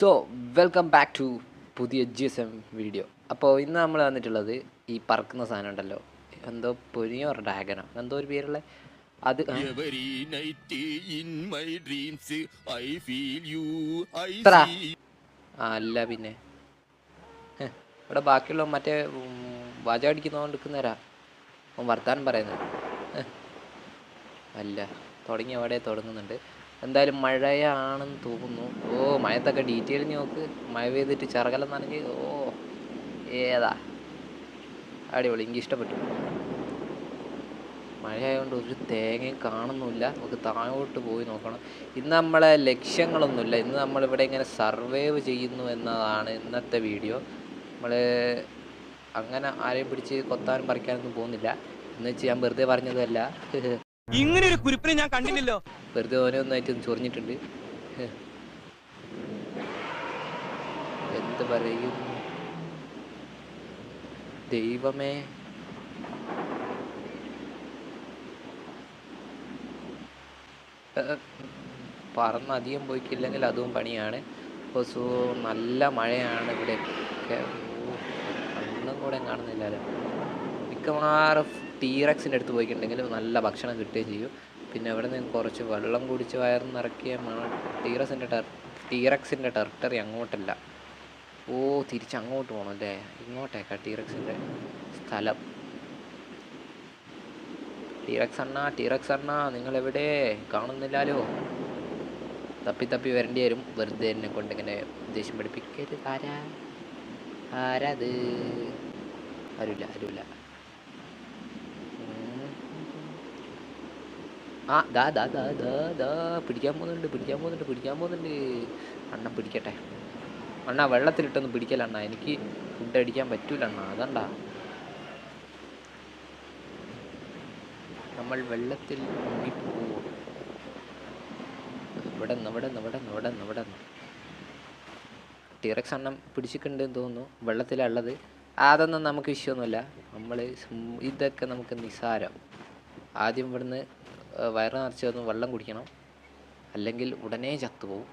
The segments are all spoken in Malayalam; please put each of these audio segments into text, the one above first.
സോ വെൽക്കം ബാക്ക് ടു പുതിയ GSM വീഡിയോ. അപ്പോൾ ഇന്ന് നമ്മൾ വന്നിട്ടുള്ളത് ഈ പറക്കുന്ന സാധനം ഉണ്ടല്ലോ, എന്തോ പൊരിയോ ഡ്രാഗനോ എന്തോ ഒരു പേരുള്ള അത് അല്ല പിന്നെ ഇവിടെ ബാക്കിയുള്ള മറ്റേ വാച അടിക്കുന്നതുകൊണ്ട് നിൽക്കുന്നവരാ വർത്താനം പറയുന്നത്. അല്ല തുടങ്ങി അവിടെ തുടങ്ങുന്നുണ്ട്. എന്തായാലും മഴയാണെന്ന് തോന്നുന്നു. ഓ മഴത്തൊക്കെ ഡീറ്റെയിലിങ് നോക്ക്. മഴ പെയ്തിട്ട് ചിറകലം നനഞ്ഞ് ഏതാ അടിപൊളി, എനിക്ക് ഇഷ്ടപ്പെട്ടു. മഴയായതുകൊണ്ട് ഒരു തേങ്ങയും കാണുന്നില്ല. നമുക്ക് താഴോട്ട് പോയി നോക്കണം. ഇന്ന് നമ്മളെ ലക്ഷ്യങ്ങളൊന്നുമില്ല. ഇന്ന് നമ്മളിവിടെ ഇങ്ങനെ സർവൈവ് ചെയ്യുന്നു എന്നതാണ് ഇന്നത്തെ വീഡിയോ. നമ്മൾ അങ്ങനെ ആരെയും പിടിച്ച് കൊത്താനും പറിക്കാനൊന്നും പോകുന്നില്ല. എന്ന് വെച്ച് ഞാൻ വെറുതെ പറഞ്ഞതല്ല. ഇങ്ങനെ ഒരു കുരിപ്പിനെ ഞാൻ കണ്ടില്ലല്ലോ. വെറുതെ ഓരോന്നായിട്ട് ചൊറിഞ്ഞിട്ടുണ്ട്. എന്ത് പറയും ദൈവമേ. പറന്ന് അധികം പോയിക്കില്ലെങ്കിൽ അതും പണിയാണ്. അപ്പോൾ നല്ല മഴയാണ് ഇവിടെയൊക്കെ. ഒന്നും കൂടെ കാണുന്നില്ലല്ലോ. മിക്കവാറും ടീറക്സിൻ്റെ അടുത്ത് പോയിട്ടുണ്ടെങ്കിൽ നല്ല ഭക്ഷണം കിട്ടുകയും ചെയ്യും. പിന്നെ ഇവിടെ നിന്ന് കുറച്ച് വെള്ളം കുടിച്ച് വയറ് നിറക്കിയ ടീറക്സിൻ്റെ ടെറിട്ടറി അങ്ങോട്ടല്ല. ഓ തിരിച്ച് അങ്ങോട്ട് പോകണം അല്ലേ? ഇങ്ങോട്ടേക്കാ ടീറക്സിൻ്റെ സ്ഥലം. ടീറക്സ് അണ്ണ നിങ്ങളെവിടെ? കാണുന്നില്ലല്ലോ. തപ്പി തപ്പി വരേണ്ടി വരും. വെറുതെ എന്നെ കൊണ്ട് ഇങ്ങനെ ദേഷ്യം പഠിപ്പിക്കരുത്. ആരാത്? ആരുമില്ല. ആ ദാ പിടിക്കാൻ പോകുന്നുണ്ട്. അണ്ണ പിടിക്കട്ടെ. അണ്ണ വെള്ളത്തിലിട്ടൊന്ന് പിടിക്കല അണ്ണ. എനിക്ക് ഫുഡ് അടിക്കാൻ പറ്റൂല അണ്ണ. അതണ്ടാ നമ്മൾ വെള്ളത്തിൽ മുങ്ങിപ്പോവും. ഇവിടെ ടീറക്സ് അണ്ണം പിടിച്ചിട്ടുണ്ടെന്ന് തോന്നുന്നു. വെള്ളത്തിലുള്ളത് അതൊന്നും നമുക്ക് വിഷയമൊന്നുമില്ല. നമ്മൾ ഇതൊക്കെ നമുക്ക് നിസ്സാരം. ആദ്യം ഇവിടുന്ന് വയറ് നിറച്ച് ഒന്ന് വെള്ളം കുടിക്കണം, അല്ലെങ്കിൽ ഉടനെ ചത്തുപോകും.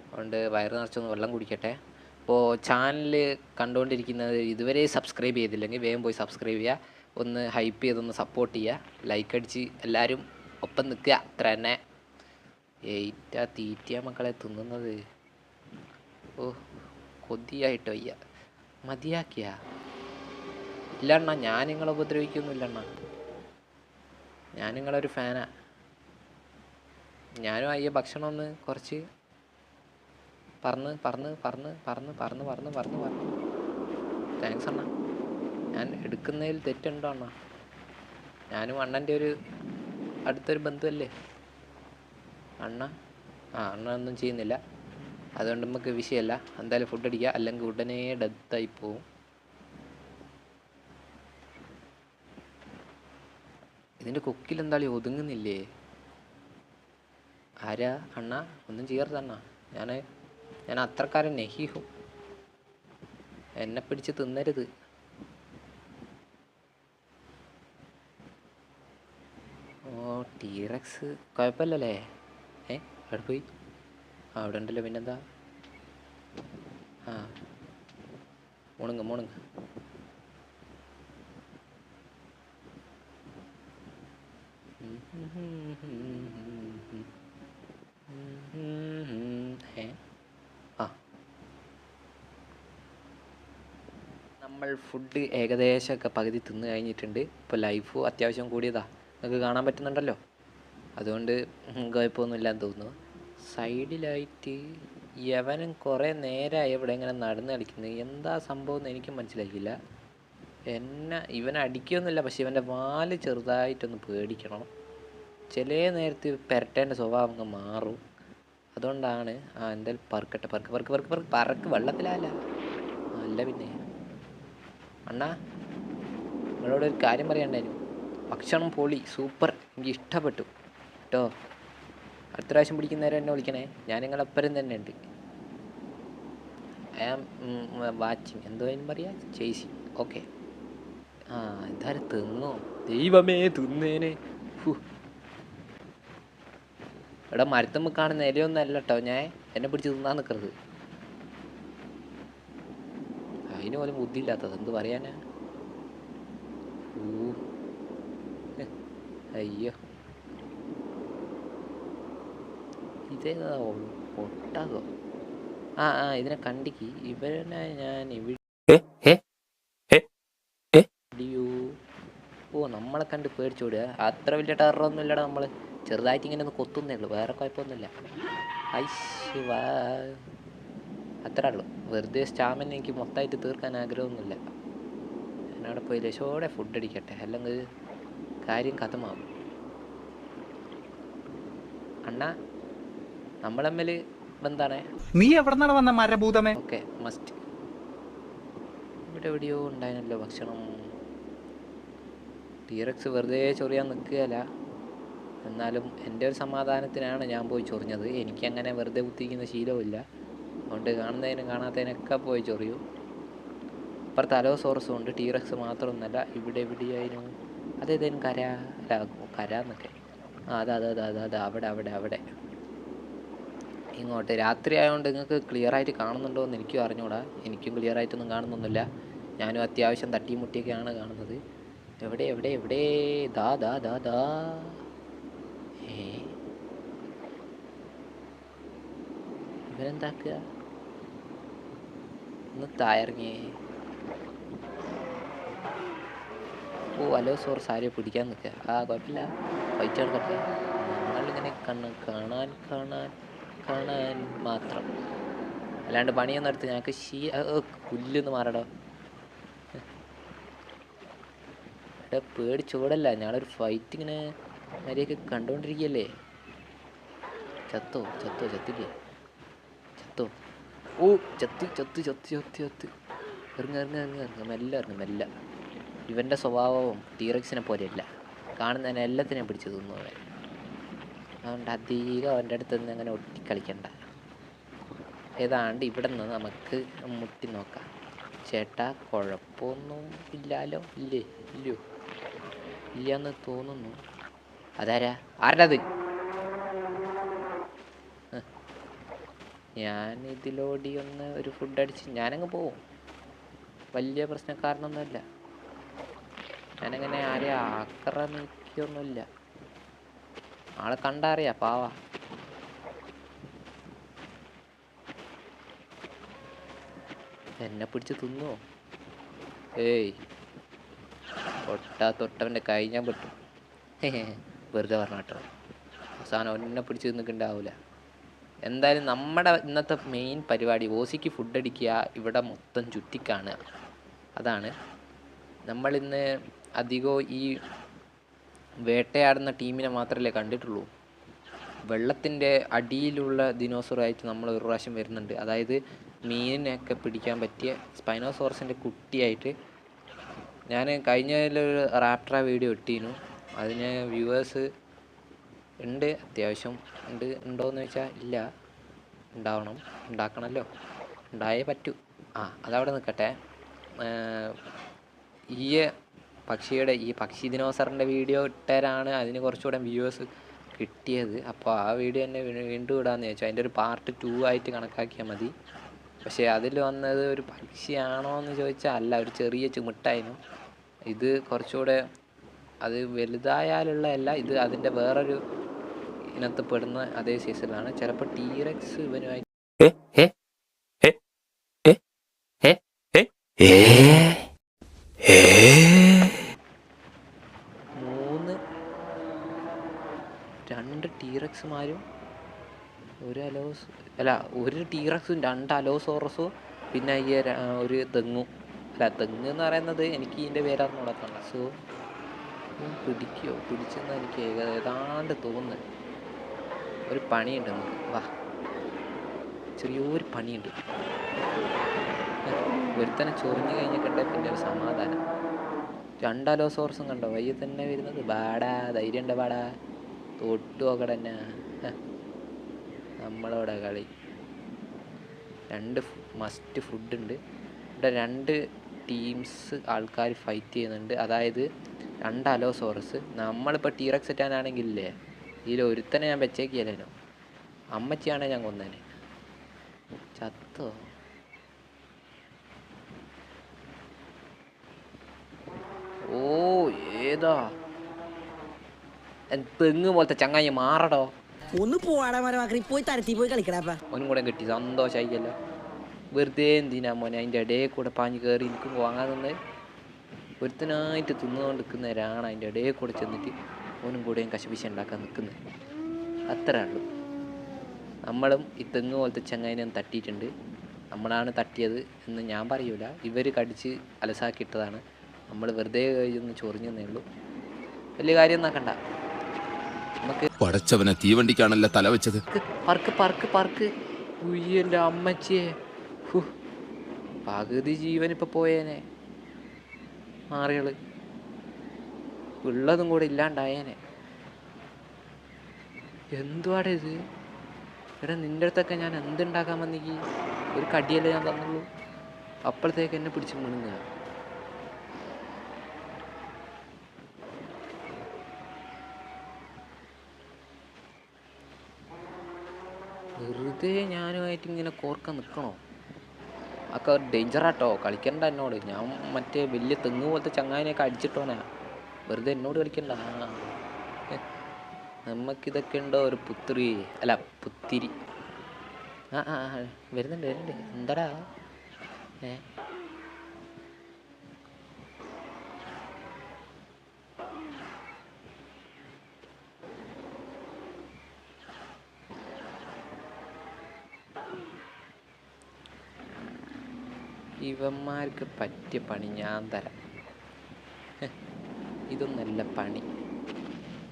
അതുകൊണ്ട് വയറ് നിറച്ചൊന്ന് വെള്ളം കുടിക്കട്ടെ. അപ്പോൾ ചാനൽ കണ്ടുകൊണ്ടിരിക്കുന്നത് ഇതുവരെ സബ്സ്ക്രൈബ് ചെയ്തില്ലെങ്കിൽ വേഗം പോയി സബ്സ്ക്രൈബ് ചെയ്യുക. ഒന്ന് ഹൈപ്പ് ചെയ്തൊന്ന് സപ്പോർട്ട് ചെയ്യുക. ലൈക്ക് അടിച്ച് എല്ലാവരും ഒപ്പം നിൽക്കുക. അത്ര തന്നെ. തീറ്റ മക്കളെ തിന്നുന്നത്. ഓ കൊതിയായിട്ട് വയ്യ. മതിയാക്കിയ ഇല്ല അണ്ണ, ഞാൻ നിങ്ങളെ ഉപദ്രവിക്കൊന്നുമില്ല അണ്ണ. ഞാൻ നിങ്ങളൊരു ഫാനാ. ഞാനും അയ്യ ഭക്ഷണം ഒന്ന് കുറച്ച് പറന്ന് താങ്ക്സ് അണ്ണ. ഞാൻ എടുക്കുന്നതിൽ തെറ്റുണ്ടോ അണ്ണ? ഞാനും അണ്ണൻ്റെ ഒരു അടുത്തൊരു ബന്ധുവല്ലേ അണ്ണ. അണ്ണ ഒന്നും ചെയ്യുന്നില്ല, അതുകൊണ്ട് നമുക്ക് വിഷയമല്ല. എന്തായാലും ഫുഡ് അടിക്കുക, അല്ലെങ്കിൽ ഉടനെ ഡെത്തായി പോവും. ഇതിൻ്റെ കൊക്കിൽ എന്തായാലും ഒതുങ്ങുന്നില്ലേ? ആരാ അണ്ണ? ഒന്നും ചെയ്യരുത് അണ്ണ. ഞാൻ അത്രക്കാരൻ നെഹിഹു. എന്നെ പിടിച്ച് തിന്നരുത്. ഓ ടീറക്സ് കുഴപ്പമില്ലല്ലേ? അവിടെ പോയി. അവിടെ ഉണ്ടല്ലോ. പിന്നെന്താ? മുണുങ്ങ്. നമ്മൾ ഫുഡ് ഏകദേശമൊക്കെ പകുതി തിന്ന് കഴിഞ്ഞിട്ടുണ്ട്. ഇപ്പോൾ ലൈഫ് അത്യാവശ്യം കൂടിയതാ, നിങ്ങൾക്ക് കാണാൻ പറ്റുന്നുണ്ടല്ലോ. അതുകൊണ്ട് കുഴപ്പമൊന്നുമില്ലാന്ന് തോന്നുന്നു. സൈഡിലായിട്ട് യവനും കുറേ നേരമായി ഇവിടെ ഇങ്ങനെ നടന്ന് കളിക്കുന്നത്. എന്താ സംഭവം എന്ന് എനിക്കും മനസ്സിലാക്കില്ല. ഇവനെ അടിക്കുകയൊന്നുമില്ല, പക്ഷെ ഇവൻ്റെ വാല് ചെറുതായിട്ടൊന്ന് പേടിക്കണം. ചില നേരത്ത് പെരട്ടേൻ്റെ സ്വഭാവം അങ്ങ് മാറും. അതുകൊണ്ടാണ് എന്തായാലും പറക്കട്ടെ. പറക്ക് വെള്ളത്തിലല്ല. അല്ല പിന്നെ അണ്ണാ, നിങ്ങളോട് ഒരു കാര്യം പറയാണ്ടായിരുന്നു. ഭക്ഷണം പൊളി, സൂപ്പർ, എനിക്ക് ഇഷ്ടപ്പെട്ടു കേട്ടോ. അടുത്ത പ്രാവശ്യം പിടിക്കുന്നവരെ എന്നെ വിളിക്കണേ. ഞാൻ നിങ്ങളെപ്പരം തന്നെ ഉണ്ട്. I am watching. എന്തോ അതിന് പറയാ, ചേസി. ഓക്കെ. എന്തായാലും തിന്നോ ദൈവമേ, തിന്നേനെ. ഇവിടെ മരത്തുമ്പോൾ കാണുന്ന ഇലയൊന്നും അല്ല കേട്ടോ. എന്നെ പിടിച്ച് തിന്നാൻ നിൽക്കരുത്. അതിന് പോലും ബുദ്ധിയില്ലാത്തത് എന്ത് പറയാനാ. ഊ അയ്യോ ഇതേതാ ഒട്ടാകോ. ഇതിനെ കണ്ടിക്ക് ഇവനെ ഞാൻ ഇവിടെയോ. നമ്മളെ കണ്ട് പേടിച്ചോടുക. അത്ര വലിയ ടെററൊന്നും ഇല്ലടാ. നമ്മൾ ചെറുതായിട്ട് ഇങ്ങനെ ഒന്ന് കൊത്തുന്നേ ഉള്ളൂ, വേറെ കുഴപ്പമൊന്നുമില്ല. ഐശ്വാ അത്രേ ഉള്ളൂ. വെറുതെ സ്റ്റാമിന എനിക്ക് മൊത്തമായിട്ട് തീർക്കാൻ ആഗ്രഹമൊന്നുമില്ല. ഞാനവിടെ പോയി രക്ഷോടെ ഫുഡ് അടിക്കട്ടെ, അല്ലെങ്കിൽ കാര്യം കഥമാവും. അണ്ണാ നമ്മൾ തമ്മിൽ ബന്ധാണേ. നീ എവിടെ വന്ന മരഭൂതമേ? Okay must. ഇവിടെ എവിടെയോ ഉണ്ടായിരുന്നല്ലോ ഭക്ഷണം. ടീറക്സ് വെറുതെ ചൊറിയാൻ നിൽക്കുകയല്ല, എന്നാലും എൻ്റെ ഒരു സമാധാനത്തിനാണ് ഞാൻ പോയി ചൊറിഞ്ഞത്. എനിക്കങ്ങനെ വെറുതെ കുത്തിക്കുന്ന ശീലമില്ല. അതുകൊണ്ട് കാണുന്നതിനും കാണാത്തതിനൊക്കെ പോയി ചൊറിയൂ. അപ്പുറത്ത് അലോസോറസും ഉണ്ട്, ടീറക്സ് മാത്രമൊന്നുമല്ല. ഇവിടെ എവിടെയായിരുന്നു അതേതേനും കര എന്നൊക്കെ. അതെ അവിടെ അവിടെ അവിടെ ഇങ്ങോട്ട്. രാത്രി ആയതുകൊണ്ട് നിങ്ങൾക്ക് ക്ലിയർ ആയിട്ട് കാണുന്നുണ്ടോ എന്ന് എനിക്കും അറിഞ്ഞൂടാ. എനിക്കും ക്ലിയർ ആയിട്ടൊന്നും കാണുന്നൊന്നുമില്ല. ഞാനും അത്യാവശ്യം തട്ടിയും മുട്ടിയൊക്കെയാണ് കാണുന്നത്. എവിടെ എവിടെ എവിടെ ദാ ദാ ദാ ദാ ഇവരെന്താക്കുക? ഒന്ന് തായറിങ്ങേ. അലോസോറസ് ആരെയോ പിടിക്കാൻ നിൽക്കുക. കുഴപ്പമില്ല, ഫൈറ്റ് നടക്കട്ടെ. നമ്മളിങ്ങനെ കാണാൻ കാണാൻ കാണാൻ മാത്രം, അല്ലാണ്ട് പണിയൊന്നും എടുത്ത് ഞങ്ങൾക്ക് പുല്ലൊന്ന് മാറടോ. പേടിച്ചോടല്ല, ഞങ്ങളൊരു ഫൈറ്റ് ഇങ്ങനെ മര്യാദയ്ക്ക് കണ്ടുകൊണ്ടിരിക്കുകയല്ലേ. ചത്തില്ലേ? ചത്ത്. ഇറങ്ങ മെല്ലെ. ഇവൻ്റെ സ്വഭാവവും ടീറക്സിനെ പോലെയല്ല, കാണുന്നതിനെ എല്ലാത്തിനെയും പിടിച്ച് തിന്നുവൻ. അതുകൊണ്ട് അധികം അവൻ്റെ അടുത്ത് നിന്ന് അങ്ങനെ ഒട്ടിക്കളിക്കണ്ട. ഏതാണ്ട് ഇവിടെ നിന്ന് നമുക്ക് മുട്ടി നോക്കാം. ചേട്ടാ കുഴപ്പമൊന്നും ഇല്ലല്ലോ? ഇല്ലയെന്ന് തോന്നുന്നു. ആരുടെ അത്? ഞാനിതിലോടി ഒരു ഫുഡ് അടിച്ച് ഞാനങ്ങ് പോവും. വലിയ പ്രശ്നക്കാരനൊന്നുമല്ല. ഞാനങ്ങനെ ആരെയും ആക്രമിക്കൊന്നുമില്ല. ആളെ കണ്ടറിയാ പാവാ. എന്നെ പിടിച്ച് തിന്നോ? തൊട്ടവൻ്റെ കൈ ഞാൻ പെട്ടു. വെറുതെ പറഞ്ഞ കേട്ടോ. അവസാനം എന്നെ പിടിച്ച് തിന്നിട്ടുണ്ടാവില്ല. എന്തായാലും നമ്മുടെ ഇന്നത്തെ മെയിൻ പരിപാടി ഓസിക്ക് ഫുഡ് അടിക്കുക, ഇവിടെ മൊത്തം ചുറ്റിക്കാണുക. അതാണ് നമ്മളിന്ന് അധികവും ഈ വേട്ടയാടുന്ന ടീമിനെ മാത്രമല്ലേ കണ്ടിട്ടുള്ളൂ. വെള്ളത്തിൻ്റെ അടിയിലുള്ള ദിനോസറുമായിട്ട് നമ്മൾ ഒരു പ്രാവശ്യം വരുന്നുണ്ട്. അതായത് മീനിനെയൊക്കെ പിടിക്കാൻ പറ്റിയ സ്പൈനോസോറസിൻ്റെ കുട്ടിയായിട്ട്. ഞാൻ കഴിഞ്ഞതിലൊരു റാപ്റ്ററ വീഡിയോ ഇട്ടിരുന്നു. അതിന് വ്യൂവേഴ്സ് ഉണ്ട്, അത്യാവശ്യം ഉണ്ടോയെന്ന് ചോദിച്ചാൽ ഇല്ല. ഉണ്ടാക്കണമല്ലോ, ഉണ്ടായേ പറ്റൂ. അതവിടെ നിൽക്കട്ടെ. ഈ പക്ഷി ദിനോസറിൻ്റെ വീഡിയോ ഇട്ടവരാണ് അതിന് കുറച്ചുകൂടെ വ്യൂവേഴ്സ് കിട്ടിയത്. അപ്പോൾ ആ വീഡിയോ തന്നെ വീണ്ടും ഇടാമെന്ന് ചോദിച്ചു. അതിൻ്റെ ഒരു പാർട്ട് 2 ആയിട്ട് കണക്കാക്കിയാൽ മതി. പക്ഷേ അതിൽ വന്നത് ഒരു പക്ഷിയാണോ എന്ന് ചോദിച്ചാൽ അല്ല, ഒരു ചെറിയ ചുമിട്ടായിരുന്നു. ഇത് കുറച്ചുകൂടെ അത് വലുതായാലുള്ള ഇത് അതിൻ്റെ വേറൊരു ഇനത്തിൽ പെടുന്ന അതേ സീസണിലാണ്. ചിലപ്പോൾ ടീറക്സ് ഇവനുമായി രണ്ട് ടീറക്സുമാരും ഒരു ടീറക്സും 2 അലോസോറസും പിന്നെ ഒരു തെങ്ങ് എന്ന് പറയുന്നത് എനിക്ക് ഇതിൻ്റെ പേരാന്ന് നടക്കണ്ട. സോ പിടിച്ചെന്ന് എനിക്ക് ഏതാണ്ട് തോന്നുന്നു. ഒരു പണിയുണ്ട് നമുക്ക്, വാ. ചെറിയൊരു പണിയുണ്ട്. ഒരുത്തനെ ചൊറിഞ്ഞു കഴിഞ്ഞിട്ടുണ്ടെ പിന്നെ ഒരു സമാധാനം. 2 അലോസോറസും കണ്ടോ വയ്യ തന്നെ വരുന്നത്. ബാടാ ധൈര്യം ഉണ്ട്, ബാടാ തൊട്ടു നോക്കടന്നെ. നമ്മളോടെ കളി. 2 മസ്റ്റ് ഫുഡുണ്ട് ഇവിടെ. 2 ടീംസ് ആൾക്കാർ ഫൈറ്റ് ചെയ്യുന്നുണ്ട്. അതായത് 2 അലോസോറസ്. നമ്മളിപ്പോൾ ടീറക്സ് ഇട്ടാനാണെങ്കിലേ ഇതിലൊരുത്തനെ ഞാൻ വെച്ചേക്കിയല്ലോ. അമ്മച്ചിയാണെ ഞാൻ കൊന്നേനെ. ചത്തോ? ഏതാ തെങ്ങ് പോലത്തെ ചങ്ങായി മാറടോ. ഒന്ന് പോവാടാ മരമാക്കി പോയി തരത്തി പോയി കളിക്കടാപ്പ. ഓനും കൂടെ കിട്ടി സന്തോഷമായിക്കല്ലോ. വെറുതെ എന്തിനാ മോനെ അതിൻ്റെ ഇടയിൽ കൂടെ പാഞ്ഞ് കയറി എനിക്ക് വാങ്ങാൻ നിന്ന് ഒരുത്തനായിട്ട് തിന്നുകൊണ്ട് നിൽക്കുന്നവരാണ് അതിൻ്റെ ഇടയിൽ കൂടെ ചെന്നിട്ട് ഓനും കൂടെയും കശപിശ ഉണ്ടാക്കാൻ നിൽക്കുന്നത്. അത്രേ ഉള്ളൂ. നമ്മളും ഈ തെങ്ങ് പോലത്തെ ചങ്ങായിനെ തട്ടിയിട്ടുണ്ട്. നമ്മളാണ് തട്ടിയത് എന്ന് ഞാൻ പറയൂല, ഇവർ കടിച്ച് അലസാക്കിയിട്ടതാണ്. നമ്മൾ വെറുതെ കഴിയൊന്ന് ചൊറിഞ്ഞെന്നേ ഉള്ളൂ. വലിയ കാര്യം നോക്കണ്ട. നമുക്ക് പടച്ചവനെ തീവണ്ടിക്കാണല്ലോ തല വെച്ചത്. പറക്ക് പറക്ക് പറക്ക്. ഉയ്യൻ്റെ അമ്മച്ചിയെ, പകുതി ജീവനിപ്പോൾ പോയേനെ. മാറികള് ഉള്ളതും കൂടെ ഇല്ലാണ്ടായേനെ. എന്തുവാടെ ഇത്? എടാ നിൻ്റെ അടുത്തൊക്കെ ഞാൻ എന്തുണ്ടാക്കാൻ വന്നിക്ക്? ഒരു കടിയല്ലേ ഞാൻ തന്നുള്ളൂ, അപ്പോഴത്തേക്ക് എന്നെ പിടിച്ച് മുണുങ്ങുക. വെറുതെ ഞാനുമായിട്ട് ഇങ്ങനെ കോർക്കാൻ നിൽക്കണോ? ഒക്കെ ഡേഞ്ചറാട്ടോ, കളിക്കണ്ട എന്നോട്. ഞാൻ മറ്റേ വലിയ തെങ്ങ് പോലത്തെ ചങ്ങാതിനെയൊക്കെ അടിച്ചിട്ടോനാ. വെറുതെ എന്നോട് കളിക്കണ്ട. നമുക്കിതൊക്കെ ഉണ്ടോ ഒരു പുത്തിരി, അല്ല പുത്തിരി. വരുന്നുണ്ട് എന്താടാ? ഇവന്മാർക്ക് പറ്റിയ പണി ഞാൻ തരാം. ഇതൊന്നല്ല പണി.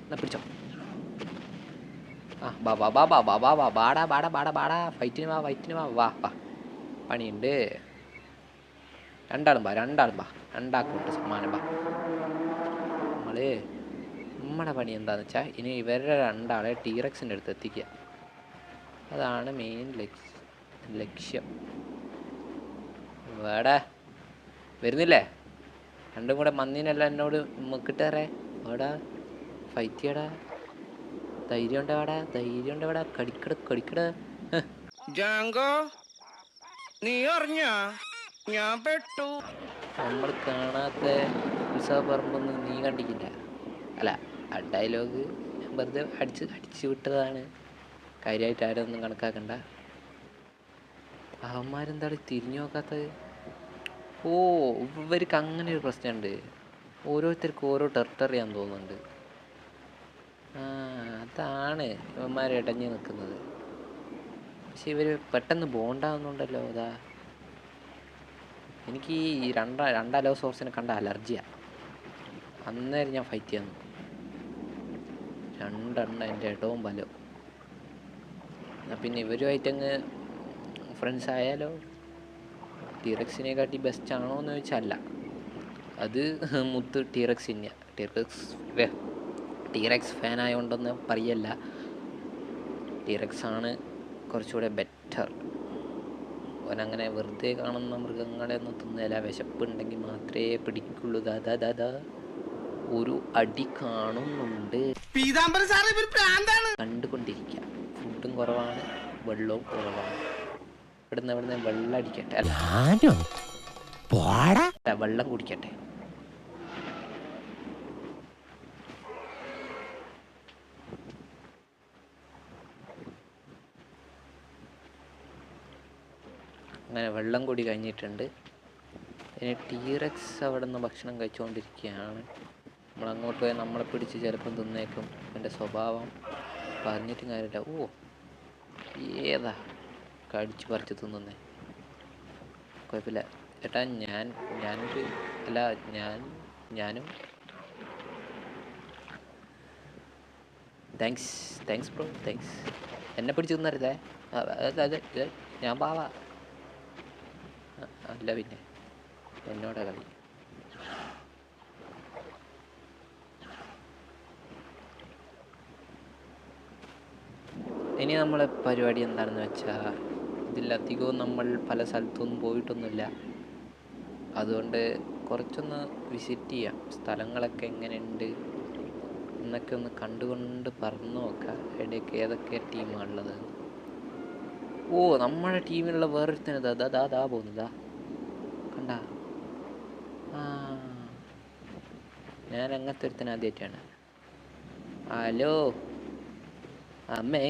എന്നാ പിടിച്ചോ. ആ ബാ ബാ ബാ ബാ ബാ ബാ ബാ ബാടാ ബാടാ ബാടാ ബാടാ. ഫൈറ്റിന് വാ വാ വാ. പണിയുണ്ട്. രണ്ടാളും വാ. രണ്ടാക്കൂട്ട് സമ്മാനം വാ. നമ്മുടെ പണി എന്താന്ന് വെച്ചാൽ ഇനി ഇവരുടെ രണ്ടാളെ ടീറക്സിൻ്റെ അടുത്ത് എത്തിക്കുക. അതാണ് മെയിൻ ലക്ഷ്യം. വേടാ വരുന്നില്ലേ? രണ്ടും കൂടെ മന്നീനെല്ലാം എന്നോട് കിട്ടാറേ. വേടാ ഫൈറ്റ് ചെയ്യടാ. ധൈര്യം ഉണ്ടവാടാ. കടിക്കട. ജാങ്കോ, നീ അറിഞ്ഞ ഞാൻ പെട്ടു. നമ്മൾ കാണാത്ത ഉത്സവ പറമ്പൊന്നും നീ കണ്ടിക്കില്ല. അല്ല, ആ ഡയലോഗ് വെറുതെ അടിച്ചു വിട്ടതാണ്. കാര്യമായിട്ട് ആരൊന്നും കണക്കാക്കണ്ട. അവന്മാരെന്താണ് തിരിഞ്ഞു നോക്കാത്തത്? ഓ, ഇവർക്ക് അങ്ങനെ ഒരു പ്രശ്നമുണ്ട്. ഓരോരുത്തർക്കും ഓരോ ടെറിട്ടറിയാന്ന് തോന്നുന്നുണ്ട്. അതാണ് ഇവന്മാർ ഇടഞ്ഞു നിൽക്കുന്നത്. പക്ഷെ ഇവർ പെട്ടെന്ന് ബോണ്ടാവുന്നുണ്ടല്ലോ. അതാ എനിക്ക് ഈ രണ്ടലോ സോഴ്സിനെ കണ്ട അലർജിയാണ്. അന്നേരം ഞാൻ ഫൈറ്റ് ചെയ്യാൻ നോക്കും. രണ്ടെണ്ണം എൻ്റെ ഇടവും ബലവും. പിന്നെ ഇവരുമായിട്ടങ്ങ് ഫ്രണ്ട്സ് ആയാലോ? ടീറക്സിനെ കാട്ടി ബെസ്റ്റ് ആണോ എന്ന് ചോദിച്ചാൽ അല്ല. അത് മുത്ത് ടീറക്സ് തന്നെയാണ്. ടീറക്സ് ഫാൻ ആയതുകൊണ്ടൊന്ന് പറയല്ല. ടീറക്സ് ആണ് കുറച്ചുകൂടെ ബെറ്റർ. അവനങ്ങനെ വെറുതെ കാണുന്ന മൃഗങ്ങളെ ഒന്നും തിന്നില്ല. വിശപ്പുണ്ടെങ്കിൽ മാത്രമേ പിടിക്കുള്ളൂ. ദാ ഒരു അടി കാണുന്നുണ്ട്. കണ്ടുകൊണ്ടിരിക്കുക. ഫുഡും കുറവാണ്, വെള്ളവും കുറവാണ്. ഇവിടുന്ന് വെള്ളം അടിക്കട്ടെ. വെള്ളം കുടിക്കട്ടെ. അങ്ങനെ വെള്ളം കൂടി കഴിഞ്ഞിട്ടുണ്ട്. ഇനി ടീറക്സ് അവിടെ നിന്ന് ഭക്ഷണം കഴിച്ചുകൊണ്ടിരിക്കുകയാണ്. നമ്മളങ്ങോട്ട് പോയാൽ നമ്മളെ പിടിച്ച് ചിലപ്പം തിന്നേക്കും. എൻ്റെ സ്വഭാവം പറഞ്ഞിട്ടും കാര്യമില്ല. ഓ, ഏതാ കടിച്ച് പറിച്ച് തിന്നുന്നേ? കുഴപ്പമില്ല ചേട്ടാ. ഞാനും താങ്ക്സ് ബ്രോ, താങ്ക്സ്. എന്നെ പിടിച്ച് തിന്നരുതേ. അതെ, ഞാൻ പാവാ. അല്ല പിന്നെ എന്നോടാ കളി. ഇനി നമ്മളെ പരിപാടി എന്താണെന്ന് വെച്ചാൽ, ഇതിലധികവും നമ്മൾ പല സ്ഥലത്തൊന്നും പോയിട്ടൊന്നുമില്ല. അതുകൊണ്ട് കുറച്ചൊന്ന് വിസിറ്റ് ചെയ്യാം. സ്ഥലങ്ങളൊക്കെ എങ്ങനെയുണ്ട് എന്നൊക്കെ ഒന്ന് കണ്ടുകൊണ്ട് പറഞ്ഞു നോക്കാം. ഇടയ്ക്ക് ഏതൊക്കെ ടീമാണുള്ളത്. ഓ, നമ്മുടെ ടീമിലുള്ള വേറൊരുത്തന് ദാ പോകുന്നതാ കണ്ട. ഞാൻ അങ്ങനത്തെ ഒരുത്തൻ ആദ്യമായിട്ടാണ്. ഹലോ അമ്മേ,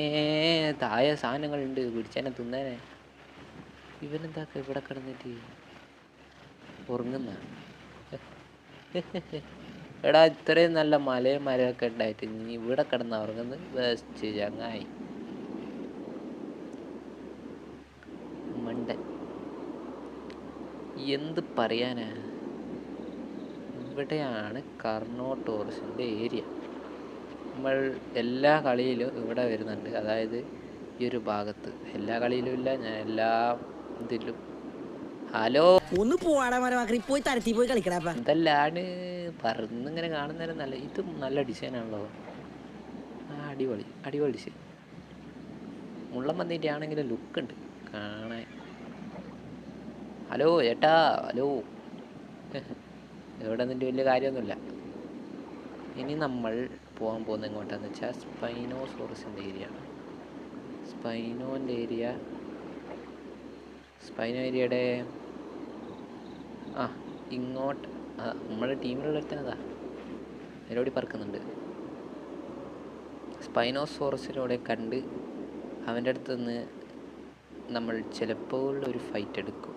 താഴെ സാധനങ്ങളുണ്ട്, പിടിച്ചേനെ തിന്നേനെ. ഇവനെന്താക്ക ഇവിടെ കിടന്നിട്ട് ഉറങ്ങുന്ന? എടാ, ഇത്രയും നല്ല മലയും മരമൊക്കെ ഉണ്ടായിട്ട് നീ ഇവിടെ കിടന്ന ഉറങ്ങുന്നത്? ബെസ്റ്റ് ചങ്ങായി, മണ്ടൻ. എന്ത് പറയാനാ. ഇവിടെയാണ് കർണോ ടൂറിസ്റ്റിൻ്റെ ഏരിയ. നമ്മൾ എല്ലാ കളിയിലും ഇവിടെ വരുന്നുണ്ട്. അതായത് ഈ ഒരു ഭാഗത്ത് എല്ലാ കളിയിലും ഇല്ല, ഞാൻ എല്ലാ ഇതിലും. ഹലോ, ഒന്ന് പോവാടാ മരമാക്കി പോയി തരത്തി പോയി കളിക്കടാപ്പ. എന്തെല്ലാണ് പറന്നിങ്ങനെ കാണുന്നേരം നല്ല. ഇത് നല്ല ഡിസൈനാണല്ലോ. അടിപൊളി അടിപൊളി ഡിസൈൻ. മുള്ളം വന്നിട്ട് ആണെങ്കിലും ലുക്കുണ്ട് കാണാൻ. ഹലോ ഏട്ടാ, ഹലോ. ഇവിടെ നിന്നിട്ട് വലിയ കാര്യമൊന്നുമില്ല. ഇനി നമ്മൾ പോകാൻ പോകുന്നത് എങ്ങോട്ടാന്ന് വെച്ചാൽ സ്പൈനോസോറസിൻ്റെ ഏരിയ ആണ്. സ്പൈനോ ഏരിയയുടെ ഇങ്ങോട്ട് നമ്മുടെ ടീമിലുള്ള ഒരുത്തനതാ അതിലൂടെ പറക്കുന്നുണ്ട്. സ്പൈനോസോറസിലൂടെ കണ്ട് അവൻ്റെ അടുത്ത് നിന്ന് നമ്മൾ ചിലപ്പോൾ ഒരു ഫൈറ്റ് എടുക്കും.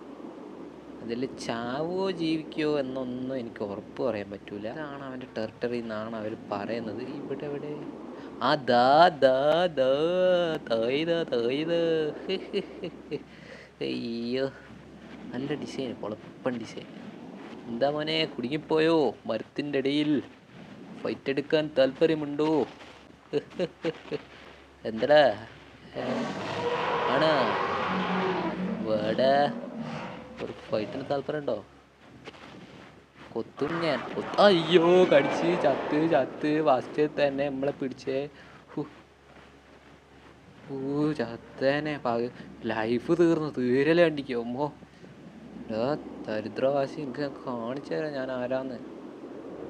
അതിൽ ചാവോ ജീവിക്കോ എന്നൊന്നും എനിക്ക് ഉറപ്പ് പറയാൻ പറ്റൂല. ഇതാണ് അവൻ്റെ ടെറിട്ടറി എന്നാണ് അവർ പറയുന്നത്. ഇവിടെ എവിടെ അയ്യോ, നല്ല ഡിസൈൻ, കുഴപ്പൻ ഡിസൈൻ. എന്താ മോനെ, കുടുങ്ങിപ്പോയോ മരത്തിൻ്റെ ഇടയിൽ? ഫൈറ്റ് എടുക്കാൻ താല്പര്യമുണ്ടോ? എന്താടാ ആണോ? വേടാ, ഒരു ഫൈറ്റിന് താല്പര്യമുണ്ടോ? കൊത്തും ഞാൻ. അയ്യോ, കടിച്ച് ചത്ത് ഫസ്റ്റ് തന്നെ നമ്മളെ പിടിച്ചേ. ചത്തേനെ. ലൈഫ് തീരലേ കണ്ടിക്കോ. അമ്മോ, ദരിദ്രവാസി, എനിക്ക് കാണിച്ചു തരാം ഞാൻ ആരാന്ന്.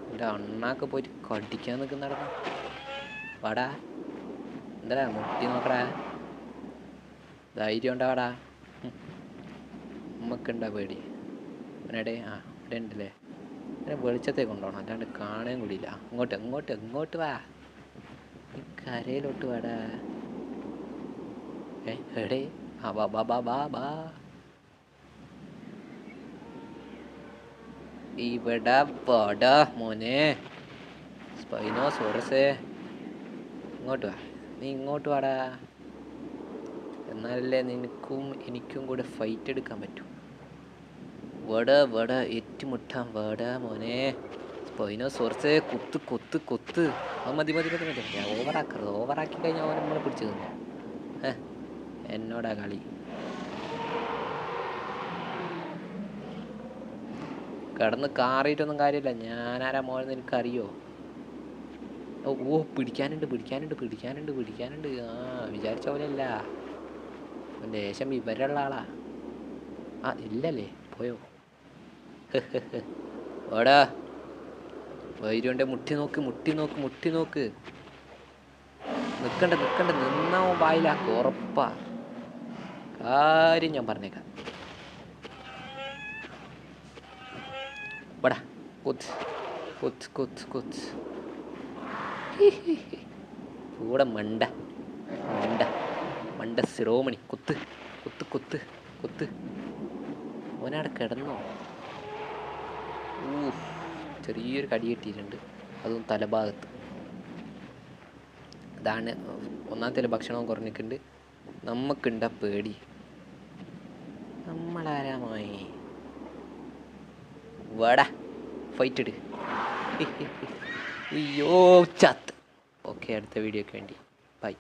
എൻ്റെ അണ്ണാക്ക് പോയിട്ട് കടിക്കാൻ നിൽക്കുന്നിടന്ന്. വാടാ, എന്താ മുട്ടി നോക്കടാ, ധൈര്യം ഉണ്ടാവാടാ. നമുക്കുണ്ടാ പേടി? അവനെടെ ഇവിടെ ഉണ്ടല്ലേ. അങ്ങനെ വെളിച്ചത്തേക്ക് കൊണ്ടുപോകണം, അല്ലാണ്ട് കാണാൻ കൂടിയില്ല. അങ്ങോട്ട് വാ, ഈ കരയിലോട്ട് വാടാ. എടേ ബാ ഇവിടെ വാടാ മോനെ. സ്പൈനോസോറസേ, ഇങ്ങോട്ട് വാ, നീ ഇങ്ങോട്ട് വാടാ. എന്നാലല്ലേ നിനക്കും എനിക്കും കൂടെ ഫൈറ്റ് എടുക്കാൻ പറ്റൂ. വട ഏറ്റുമുട്ടാം, വട മോനെ. സ്പൈനോസോറസേ, കൊത്ത്. മതി. ഓവറാക്കി കഴിഞ്ഞാൽ അവൻ നമ്മളെ പിടിച്ചു തന്നു. എന്നോടാ കളി. കിടന്ന് കാറിയിട്ടൊന്നും കാര്യമില്ല. ഞാനാരാ മോനെന്ന് എനിക്കറിയോ? പിടിക്കാനുണ്ട്. വിചാരിച്ച പോലെയല്ല, ദേശം വിവരമുള്ള ആളാ. ഇല്ലല്ലേ, പോയോ? ഓടാ, വൈരുണ്ടെ മുട്ടി നോക്ക്. നിക്കണ്ട, നിന്നാ വായിലാക്കും, ഉറപ്പാ. കാര്യം ഞാൻ പറഞ്ഞേക്കാം. വടാ, കൊത്ത്. കൂടെ മണ്ട ശിരോമണി. കൊത്ത്. ഓനവിടെ കിടന്നോ? ചെറിയൊരു കടി കിട്ടിയിട്ടുണ്ട്, അതും തലഭാഗത്ത്. അതാണ് ഒന്നാമത്തെ ഭക്ഷണവും കുറഞ്ഞിട്ടുണ്ട്. നമുക്കുണ്ട പേടി. നമ്മളാരാമായി? വടാ, ഫൈറ്റ് ഇട്. അയ്യോ, ചത്ത്. ഓക്കെ, അടുത്ത വീഡിയോക്ക് വേണ്ടി ബൈ.